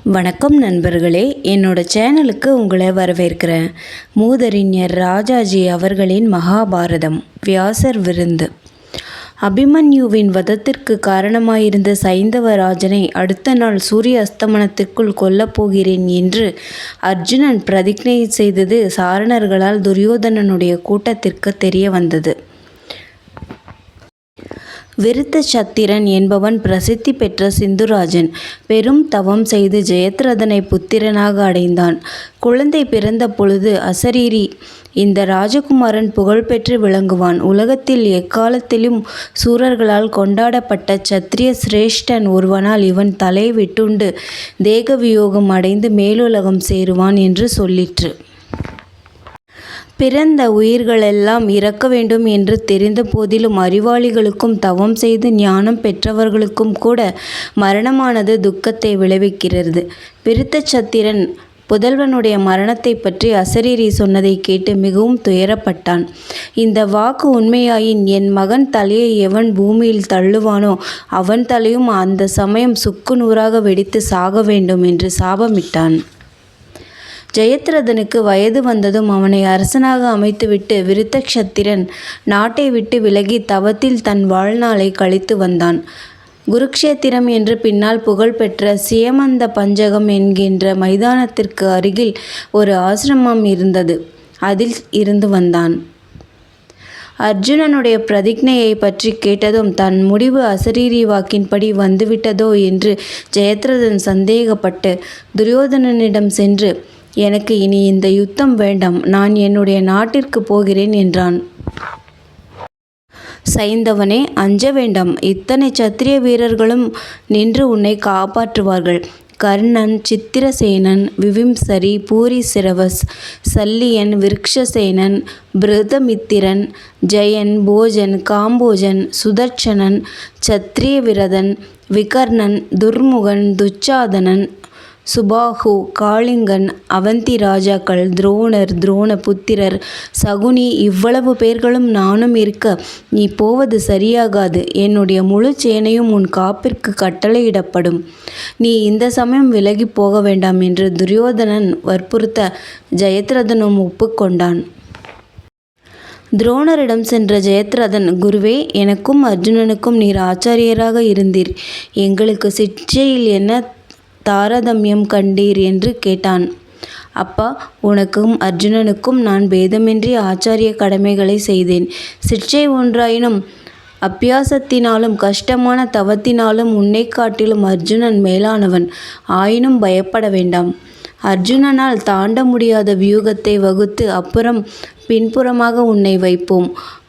வணக்கம் நண்பர்களே, என்னோட சேனலுக்கு உங்களை வரவேற்கிறேன். மூதறிஞர் ராஜாஜி அவர்களின் மகாபாரதம் வியாசர் விருந்து. அபிமன்யுவின் வதத்திற்கு காரணமாயிருந்த சைந்தவராஜனை அடுத்த நாள் சூரிய அஸ்தமனத்திற்குள் கொல்லப்போகிறேன் என்று அர்ஜுனன் பிரதிஜ்ஞை செய்தது சாரணர்களால் துரியோதனனுடைய கூட்டத்திற்கு தெரிய வந்தது. விருத்தசத்திரன் என்பவன் பிரசித்தி பெற்ற சிந்துராஜன். பெரும் தவம் செய்து ஜெயத்ரதனை புத்திரனாக அடைந்தான். குழந்தை பிறந்த பொழுது அசரீரி இந்த ராஜகுமாரன் புகழ்பெற்று விளங்குவான். உலகத்தில் எக்காலத்திலும் சூரர்களால் கொண்டாடப்பட்ட சத்திரிய சிரேஷ்டன் ஒருவனால் இவன் தலை விட்டுண்டு தேகவியோகம் அடைந்து மேலுலகம் சேருவான் என்று சொல்லிற்று. பிறந்த உயிர்களெல்லாம் இறக்க வேண்டும் என்று தெரிந்த போதிலும் அறிவாளிகளுக்கும் தவம் செய்து ஞானம் பெற்றவர்களுக்கும் கூட மரணமானது துக்கத்தை விளைவிக்கிறது. விருத்தசத்திரன் புதல்வனுடைய மரணத்தை பற்றி அசரீரி சொன்னதை கேட்டு மிகவும் துயரப்பட்டான். இந்த வாக்கு உண்மையாயின் என் மகன் தலையை எவன் பூமியில் தள்ளுவானோ அவன் தலையும் அந்த சமயம் சுக்கு நூறாக வெடித்து சாக வேண்டும் என்று சாபமிட்டான். ஜெயத்ரதனுக்கு வயது வந்ததும் அவனை அரசனாக அமைத்துவிட்டு விருத்தசத்திரன் நாட்டை விட்டு விலகி தவத்தில் தன் வாழ்நாளை கழித்து வந்தான். குருக்ஷேத்திரம் என்று பின்னால் புகழ்பெற்ற சியமந்த பஞ்சகம் என்கின்ற மைதானத்திற்கு அருகில் ஒரு ஆசிரமம் இருந்தது. அதில் இருந்து வந்தான். அர்ஜுனனுடைய பிரதிஜ்ஞையை பற்றி கேட்டதும் தன் முடிவு அசரீரி வாக்கின்படி வந்துவிட்டதோ என்று ஜெயத்ரதன் சந்தேகப்பட்டு துரியோதனனிடம் சென்று, எனக்கு இனி இந்த யுத்தம் வேண்டாம், நான் என்னுடைய நாட்டிற்கு போகிறேன் என்றான். சைந்தவனே, அஞ்ச வேண்டாம். இத்தனை சத்திரிய வீரர்களும் நின்று உன்னை காப்பாற்றுவார்கள். கர்ணன், சித்திரசேனன், விவிம்சரி, பூரிசிரவஸ், சல்லியன், விருக்ஷசேனன், பிருதமித்திரன், ஜெயன், போஜன், காம்போஜன், சுதர்சனன், சத்திரிய விரதன், விகர்ணன், துர்முகன், துச்சாதனன், சுபாஹு, காளிங்கன், அவந்தி ராஜாக்கள், துரோணர், துரோண புத்திரர், சகுனி, இவ்வளவு பேர்களும் நானும் இருக்க நீ போவது சரியாகாது. என்னுடைய முழு சேனையும் உன் காப்பிற்கு கட்டளையிடப்படும். நீ இந்த சமயம் விலகி போக வேண்டாம் என்று துரியோதனன் வற்புறுத்த ஜெயத்ரதனும் ஒப்புக்கொண்டான். துரோணரிடம் சென்ற ஜெயத்ரதன், குருவே, எனக்கும் அர்ஜுனனுக்கும் நீர் ஆச்சாரியராக இருந்தீர். எங்களுக்கு சிக்ஷையில் என்ன தாரதமியம் கண்டீர் என்று கேட்டான். அப்பா, உனக்கும் அர்ஜுனனுக்கும் நான் பேதமின்றி ஆச்சாரிய கடமைகளை செய்தேன். சிக்ஷை ஒன்றாயினும் அபியாசத்தினாலும் கஷ்டமான தவத்தினாலும் உன்னை காட்டிலும் அர்ஜுனன் மேலானவன். ஆயினும் பயப்பட வேண்டாம். அர்ஜுனனால் தாண்ட முடியாத வியூகத்தை வகுத்து அப்புறம் பின்புறமாக உன்னை வைப்போம்.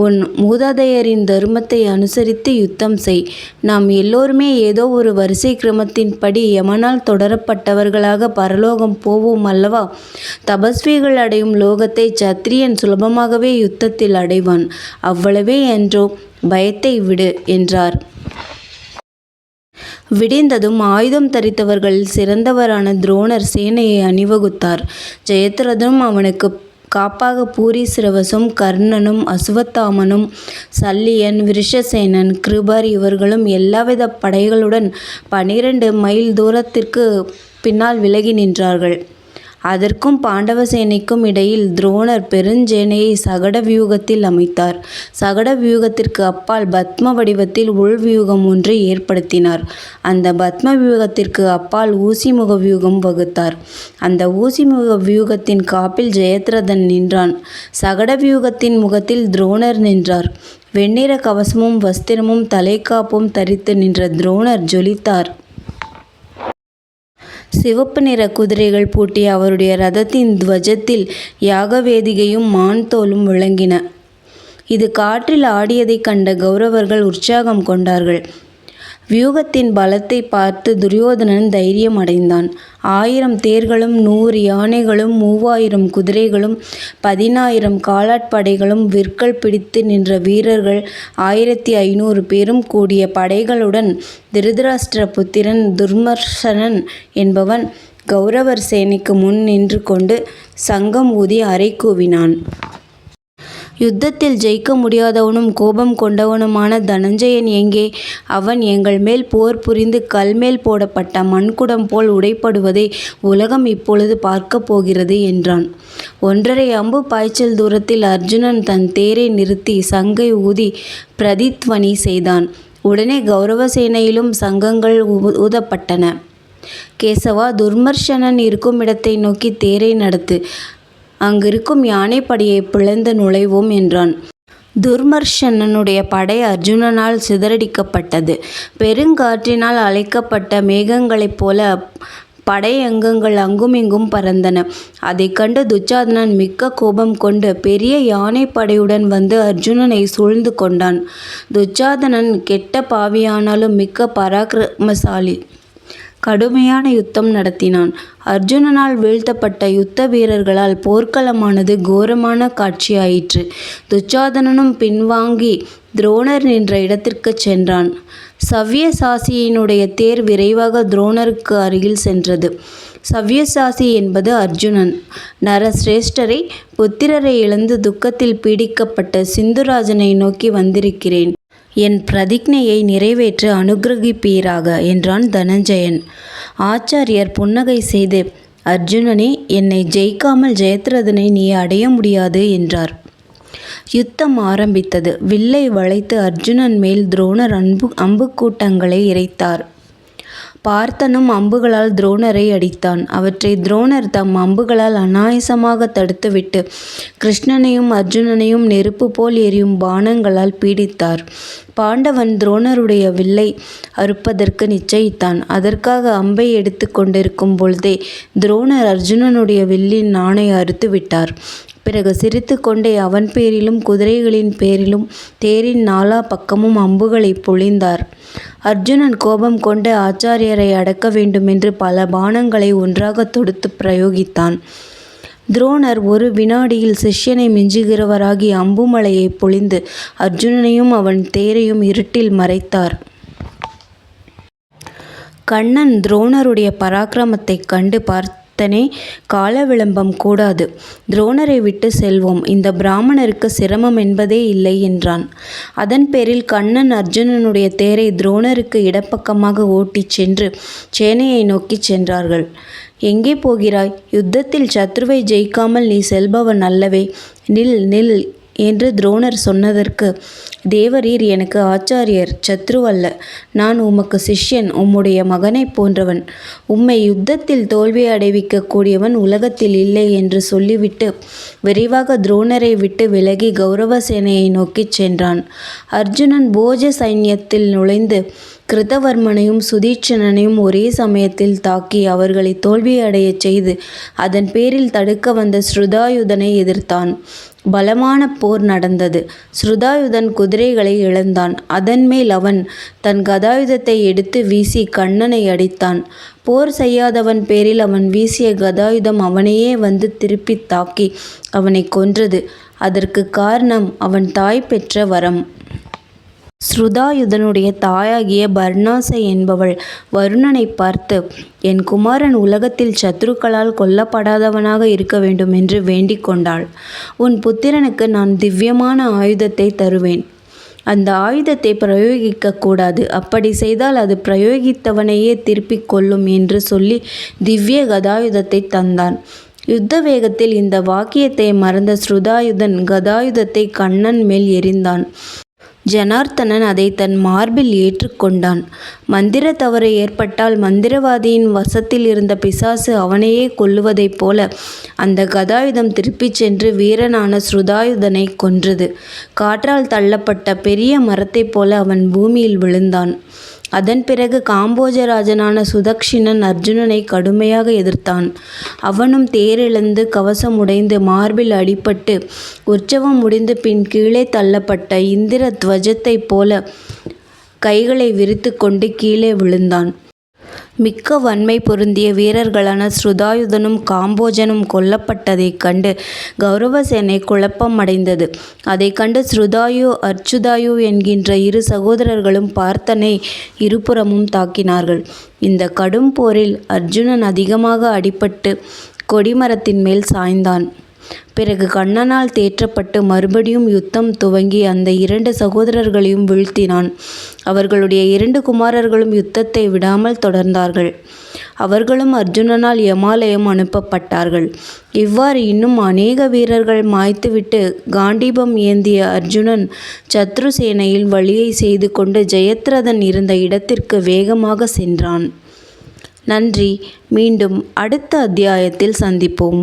உன் மூதாதையரின் தர்மத்தை அனுசரித்து யுத்தம் செய். நாம் எல்லோருமே ஏதோ ஒரு வரிசை கிரமத்தின்படி யமனால் தொடரப்பட்டவர்களாக பரலோகம் போவோம் அல்லவா? தபஸ்விகள் அடையும் லோகத்தை சத்திரியன் சுலபமாகவே யுத்தத்தில் அடைவான். அவ்வளவே என்றோ, பயத்தை விடு என்றார். விடிந்ததும் ஆயுதம் தரித்தவர்களில் சிறந்தவரான துரோணர் சேனையை அணிவகுத்தார். ஜெயத்ரதனும் அவனுக்கு காப்பாக பூரிசிரவசும், கர்ணனும், அசுவத்தாமனும், சல்லியன், விருஷசேனன், கிருபர் இவர்களும் எல்லாவித படைகளுடன் 12 மைல் தூரத்திற்கு பின்னால் விலகி நின்றார்கள். அதற்கும் பாண்டவ சேனைக்கும் இடையில் துரோணர் பெருஞ்சேனையை சகட வியூகத்தில் அமைத்தார். சகட வியூகத்திற்கு அப்பால் பத்ம வடிவத்தில் உள்வியூகம் ஒன்றை ஏற்படுத்தினார். அந்த பத்ம வியூகத்திற்கு அப்பால் ஊசிமுக வியூகம் வகுத்தார். அந்த ஊசிமுக வியூகத்தின் காப்பில் ஜெயத்ரதன் நின்றான். சகட வியூகத்தின் முகத்தில் துரோணர் நின்றார். வெண்ணிற கவசமும் வஸ்திரமும் தலைக்காப்பும் தரித்து நின்ற துரோணர் ஜொலித்தார். சிவப்பு நிற குதிரைகள் பூட்டிய அவருடைய ரதத்தின் துவஜத்தில் யாகவேதிகையும் மான் தோலும் விளங்கின. இது காற்றில் ஆடியதைக் கண்ட கௌரவர்கள் உற்சாகம் கொண்டார்கள். வியூகத்தின் பலத்தை பார்த்து துரியோதனன் தைரியம் அடைந்தான். 1000 தேர்களும் 100 யானைகளும் 3000 குதிரைகளும் 10000 காலாட்படைகளும் விற்கள் பிடித்து நின்ற வீரர்கள் 1500 பேரும் கூடிய படைகளுடன் திருதராஷ்டிர புத்திரன் துர்மர்சனன் என்பவன் கௌரவர் சேனைக்கு முன் நின்று கொண்டு சங்கம் ஊதி அறை கூவினான். யுத்தத்தில் ஜெயிக்க முடியாதவனும் கோபம் கொண்டவனுமான தனஞ்சயன் எங்கே? அவன் எங்கள் மேல் போர் புரிந்து கல்மேல் போடப்பட்ட மண்குடம் போல் உடைப்படுவதை உலகம் இப்பொழுது பார்க்கப் போகிறது என்றான். 1.5 அம்பு பாய்ச்சல் தூரத்தில் அர்ஜுனன் தன் தேரை நிறுத்தி சங்கை ஊதி பிரதித்வனி செய்தான். உடனே கௌரவசேனையிலும் சங்கங்கள் ஊதப்பட்டன. கேசவா, துர்மர்ஷனன் இருக்கும் இடத்தை நோக்கி தேரை நடத்து. அங்கிருக்கும் யானைப்படையை பிளந்து நுழைவோம் என்றான். துர்மர்ஷனனுடைய படை அர்ஜுனனால் சிதறடிக்கப்பட்டது. பெருங்காற்றினால் அலைக்கப்பட்ட மேகங்களைப் போல படை அங்கங்கள் அங்குமிங்கும் பறந்தன. அதை கண்டு துச்சாதனன் மிக்க கோபம் கொண்டு பெரிய யானை படையுடன் வந்து அர்ஜுனனை சூழ்ந்து கொண்டான். துச்சாதனன் கெட்ட பாவியானாலும் மிக்க பராக்கிரமசாலி. கடுமையான யுத்தம் நடத்தினான். அர்ஜுனனால் வீழ்த்தப்பட்ட யுத்த வீரர்களால் போர்க்களமானது கோரமான காட்சியாயிற்று. துச்சாதனனும் பின்வாங்கி துரோணர் நின்ற இடத்திற்கு சென்றான். சவ்யசாசியினுடைய தேர் விரைவாக துரோணருக்கு அருகில் சென்றது. சவ்யசாசி என்பது அர்ஜுனன். நரசிரேஷ்டரை, புத்திரரை இழந்து துக்கத்தில் பீடிக்கப்பட்ட சிந்துராஜனை நோக்கி வந்திருக்கிறேன். என் பிரதிஜ்ஞையை நிறைவேற்ற அனுக்கிரகிப்பீராக என்றான் தனஞ்சயன். ஆச்சாரியர் புன்னகை செய்து, அர்ஜுனனே, என்னை ஜெயிக்காமல் ஜெயத்ரதனை நீ அடைய முடியாது என்றார். யுத்தம் ஆரம்பித்தது. வில்லை வளைத்து அர்ஜுனன் மேல் துரோணர் அம்புக்கூட்டங்களை இறைத்தார். பார்த்தனும் அம்புகளால் துரோணரை அடித்தான். அவற்றை துரோணர் தம் அம்புகளால் அநாயசமாக தடுத்துவிட்டு கிருஷ்ணனையும் அர்ஜுனனையும் நெருப்பு போல் எரியும் பானங்களால் பீடித்தார். பாண்டவன் துரோணருடைய வில்லை அறுப்பதற்கு நிச்சயித்தான். அதற்காக அம்பை எடுத்து கொண்டிருக்கும் பொழுதே துரோணர் அர்ஜுனனுடைய வில்லின் நாணை அறுத்து விட்டார். பிறகு சிரித்து கொண்டே அவன் பேரிலும் குதிரைகளின் பேரிலும் தேரின் நாலா பக்கமும் அம்புகளை பொழிந்தார். அர்ஜுனன் கோபம் கொண்டு ஆச்சாரியரை அடக்க வேண்டுமென்று பல பானங்களை ஒன்றாக தொடுத்து பிரயோகித்தான். துரோணர் ஒரு வினாடியில் சிஷ்யனை மிஞ்சுகிறவராகி அம்புமலையை பொழிந்து அர்ஜுனனையும் அவன் தேரையும் இருட்டில் மறைத்தார். கண்ணன் துரோணருடைய பராக்கிரமத்தைக் கண்டு பார்த்தனே, கால விளம்பம் கூடாது, துரோணரை விட்டு செல்வோம், இந்த பிராமணருக்கு சிரமம் என்பதே இல்லை என்றான். அதன் பேரில் கண்ணன் அர்ஜுனனுடைய தேரை துரோணருக்கு இடப்பக்கமாக ஓட்டிச் சென்று சேனையை நோக்கிச் சென்றார்கள். எங்கே போகிறாய்? யுத்தத்தில் சத்ருவை ஜெயிக்காமல் நீ செல்பவன் அல்லவே. நில் நில் என்று துரோணர் சொன்னதற்கு, தேவரீர் எனக்கு ஆச்சாரியர், சத்ருவல்ல. நான் உமக்கு சிஷ்யன், உம்முடைய மகனைப் போன்றவன். உம்மை யுத்தத்தில் தோல்வி அடைவிக்க கூடியவன் உலகத்தில் இல்லை என்று சொல்லிவிட்டு விரைவாக துரோணரை விட்டு விலகி கௌரவ சேனையை நோக்கிச் சென்றான். அர்ஜுனன் போஜ சைன்யத்தில் நுழைந்து கிருதவர்மனையும் சுதீட்சணனையும் ஒரே சமயத்தில் தாக்கி அவர்களை தோல்வியடையச் செய்து அதன் பேரில் தடுக்க வந்த ஸ்ருதாயுதனை எதிர்த்தான். பலமான போர் நடந்தது. ஸ்ருதாயுதன் குதிரைகளை இழந்தான். அதன் மேல் அவன் தன் கதாயுதத்தை எடுத்து வீசி கண்ணனை அடித்தான். போர் செய்யாதவன் பேரில் அவன் வீசிய கதாயுதம் அவனையே வந்து திருப்பி தாக்கி அவனை கொன்றது. அதற்கு காரணம் அவன் தாய் பெற்ற வரம். ஸ்ருதாயுதனுடைய தாயாகிய பர்ணாசை என்பவள் வருணனை பார்த்து, என் குமாரன் உலகத்தில் சத்ருக்களால் கொல்லப்படாதவனாக இருக்க வேண்டும் என்று வேண்டிக் கொண்டாள். உன் புத்திரனுக்கு நான் திவ்யமான ஆயுதத்தை தருவேன். அந்த ஆயுதத்தை பிரயோகிக்கக்கூடாது. அப்படி செய்தால் அது பிரயோகித்தவனையே திருப்பிக் கொள்ளும் என்று சொல்லி திவ்ய கதாயுதத்தை தந்தான். யுத்த வேகத்தில் இந்த வாக்கியத்தை மறந்த ஸ்ருதாயுதன் கதாயுதத்தை கண்ணன் மேல் எறிந்தான். ஜனார்த்தனன் அதை தன் மார்பில் ஏற்றுக்கொண்டான். மந்திர தவறு ஏற்பட்டால் மந்திரவாதியின் வசத்தில் இருந்த பிசாசு அவனையே கொல்லுவதைப் போல அந்த கதாயுதம் திருப்பிச் சென்று வீரனான ஸ்ருதாயுதனை கொன்றது. காற்றால் தள்ளப்பட்ட பெரிய மரத்தைப் போல அவன் பூமியில் விழுந்தான். அதன் பிறகு காம்போஜராஜனான சுதக்ஷிணன் அர்ஜுனனை கடுமையாக எதிர்த்தான். அவனும் தேரிழந்து கவசம் உடைந்து மார்பில் அடிபட்டு உற்சவம் முடிந்து பின் கீழே தள்ளப்பட்ட இந்திர துவஜத்தைப் போல கைகளை விரித்து கொண்டு கீழே விழுந்தான். மிக்க வன்மை பொருந்திய வீரர்களான ஸ்ருதாயுதனும் காம்போஜனும் கொல்லப்பட்டதைக் கண்டு கௌரவசேனை குழப்பம் அடைந்தது. அதை கண்டு ஸ்ருதாயு அர்ச்சுதாயு என்கின்ற இரு சகோதரர்களும் பார்த்தனை இருபுறமும் தாக்கினார்கள். இந்த கடும் போரில் அர்ஜுனன் அதிகமாக அடிபட்டு கொடிமரத்தின் மேல் சாய்ந்தான். பிறகு கண்ணனால் தேற்றப்பட்டு மறுபடியும் யுத்தம் துவங்கி அந்த 2 சகோதரர்களையும் வீழ்த்தினான். அவர்களுடைய 2 குமாரர்களும் யுத்தத்தை விடாமல் தொடர்ந்தார்கள். அவர்களும் அர்ஜுனனால் யமாலயம் அனுப்பப்பட்டார்கள். இவ்வாறு இன்னும் அநேக வீரர்கள் மாய்த்துவிட்டு காண்டீபம் ஏந்திய அர்ஜுனன் சத்ருசேனையில் வழியை செய்து கொண்டு ஜெயத்ரதன் இருந்த இடத்திற்கு வேகமாக சென்றான். நன்றி. மீண்டும் அடுத்த அத்தியாயத்தில் சந்திப்போம்.